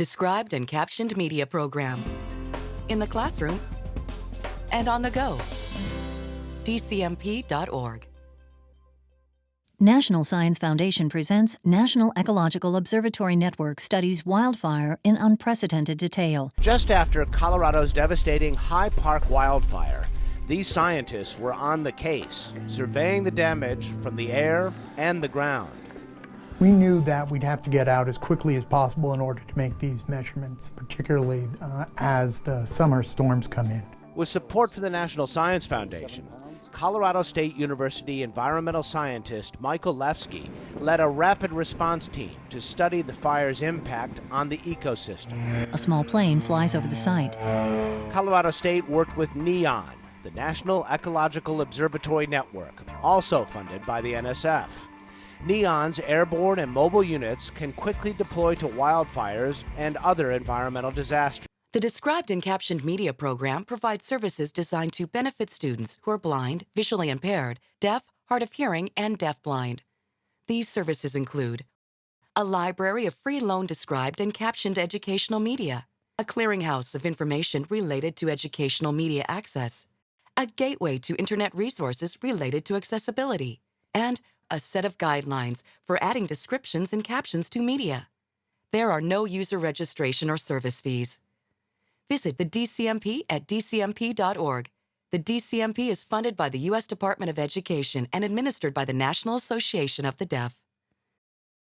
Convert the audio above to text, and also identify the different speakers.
Speaker 1: described and captioned media program. In the classroom and on the go. DCMP.org.
Speaker 2: National Science Foundation presents National Ecological Observatory Network studies wildfire in unprecedented detail.
Speaker 3: Just after Colorado's devastating High Park wildfire, these scientists were on the case, surveying the damage from the air and the ground.
Speaker 4: We knew that we'd have to get out as quickly as possible in order to make these measurements, particularly as the summer storms come in.
Speaker 3: With support from the National Science Foundation, Colorado State University environmental scientist Michael Lefsky led a rapid response team to study the fire's impact on the ecosystem.
Speaker 2: A small plane flies over the site.
Speaker 3: Colorado State worked with NEON, the National Ecological Observatory Network, also funded by the NSF. NEON's airborne and mobile units can quickly deploy to wildfires and other environmental disasters.
Speaker 1: The described and captioned media program provides services designed to benefit students who are blind, visually impaired, deaf, hard of hearing, and deafblind. These services include a library of free loan described and captioned educational media, a clearinghouse of information related to educational media access, a gateway to internet resources related to accessibility, and a set of guidelines for adding descriptions and captions to media. There are no user registration or service fees. Visit the DCMP at dcmp.org. The DCMP is funded by the U.S. Department of Education and administered by the National Association of the Deaf.